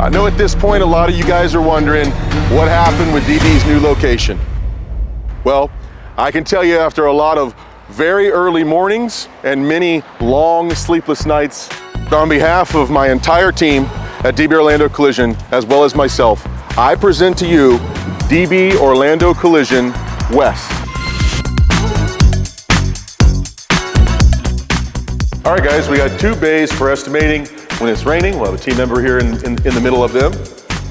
I know at this point a lot of you guys are wondering what happened with DB's new location. Well, I can tell you after a lot of very early mornings and many long sleepless nights, on behalf of my entire team at DB Orlando Collision, as well as myself, I present to you DB Orlando Collision West. All right guys, we got 2 bays for estimating when it's raining. We'll have a team member here in the middle of them.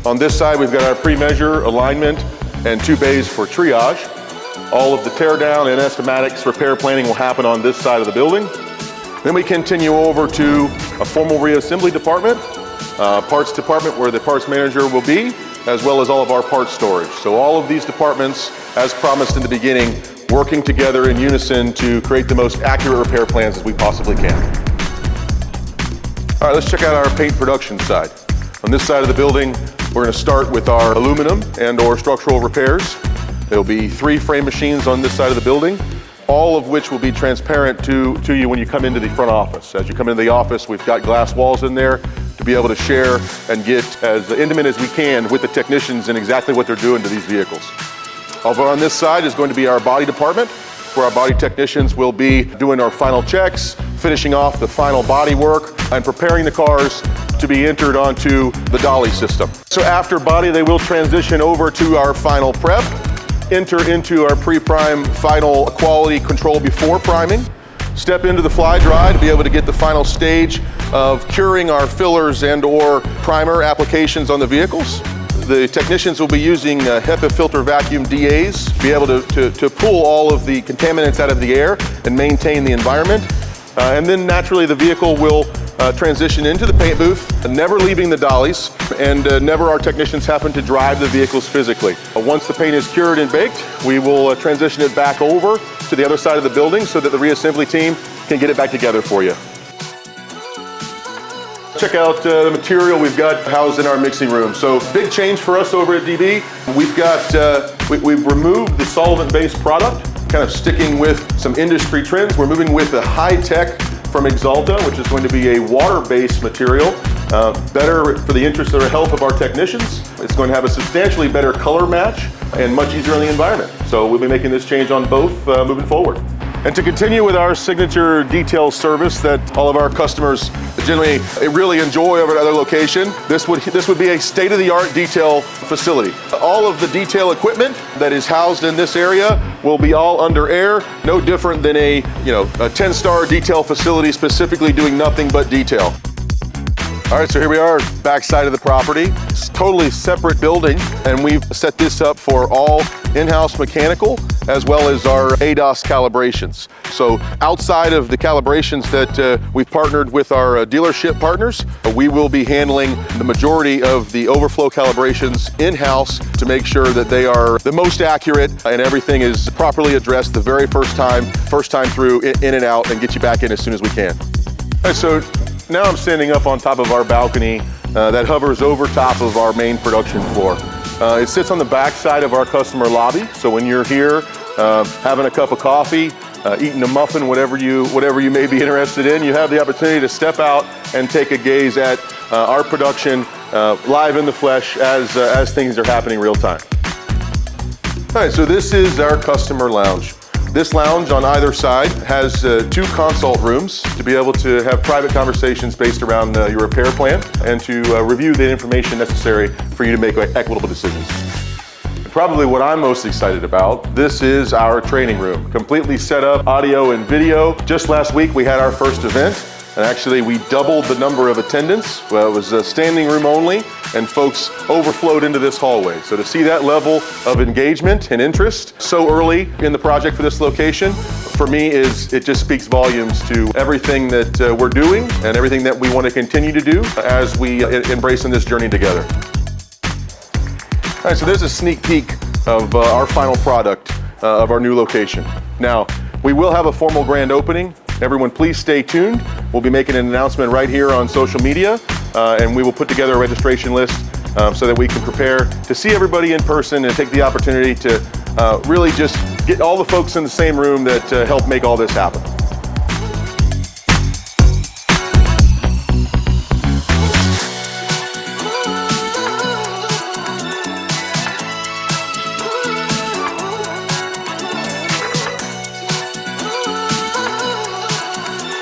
On this side, we've got our pre-measure, alignment, and 2 bays for triage. All of the teardown and estimatics repair planning will happen on this side of the building. Then we continue over to a formal reassembly department, parts department where the parts manager will be, as well as all of our parts storage. So all of these departments, as promised in the beginning, working together in unison to create the most accurate repair plans as we possibly can. All right, let's check out our paint production side. On this side of the building, we're going to start with our aluminum and or structural repairs. There'll be 3 frame machines on this side of the building, all of which will be transparent to you when you come into the front office. As you come into the office, we've got glass walls in there to be able to share and get as intimate as we can with the technicians and exactly what they're doing to these vehicles. Over on this side is going to be our body department, where our body technicians will be doing our final checks, finishing off the final body work, and preparing the cars to be entered onto the dolly system. So after body, they will transition over to our final prep, enter into our pre-prime final quality control before priming, step into the fly dry to be able to get the final stage of curing our fillers and or primer applications on the vehicles. The technicians will be using HEPA filter vacuum DAs to be able to pull all of the contaminants out of the air and maintain the environment. And then naturally the vehicle will transition into the paint booth, never leaving the dollies, and never our technicians having to drive the vehicles physically. Once the paint is cured and baked, we will transition it back over to the other side of the building so that the reassembly team can get it back together for you. Check out the material we've got housed in our mixing room. So big change for us over at DB. We've removed the solvent-based product, kind of sticking with some industry trends. We're moving with a high-tech from Axalta, which is going to be a water-based material, better for the interest or health of our technicians. It's going to have a substantially better color match and much easier on the environment. So we'll be making this change on both moving forward. And to continue with our signature detail service that all of our customers generally really enjoy over at other location, this would be a state-of-the-art detail facility. All of the detail equipment that is housed in this area will be all under air, no different than a 10-star detail facility specifically doing nothing but detail. All right, so here we are, backside of the property. It's a totally separate building, and we've set this up for all in-house mechanical as well as our ADAS calibrations. So outside of the calibrations that we've partnered with our dealership partners, we will be handling the majority of the overflow calibrations in-house to make sure that they are the most accurate and everything is properly addressed the very first time through, in and out, and get you back in as soon as we can. All right, so now I'm standing up on top of our balcony that hovers over top of our main production floor. It sits on the back side of our customer lobby, so when you're here having a cup of coffee, eating a muffin, whatever you may be interested in, you have the opportunity to step out and take a gaze at our production live in the flesh as things are happening real time. All right, so this is our customer lounge. This lounge on either side has 2 consult rooms to be able to have private conversations based around your repair plan and to review the information necessary for you to make equitable decisions. Probably what I'm most excited about, this is our training room, completely set up, audio and video. Just last week we had our first event, and actually we doubled the number of attendants. Well, it was a standing room only, and folks overflowed into this hallway. So to see that level of engagement and interest so early in the project for this location, for me it just speaks volumes to everything that we're doing and everything that we want to continue to do as we embrace in this journey together. All right, so there's a sneak peek of our final product of our new location. Now, we will have a formal grand opening. Everyone, please stay tuned. We'll be making an announcement right here on social media, and we will put together a registration list so that we can prepare to see everybody in person and take the opportunity to really just get all the folks in the same room that help make all this happen.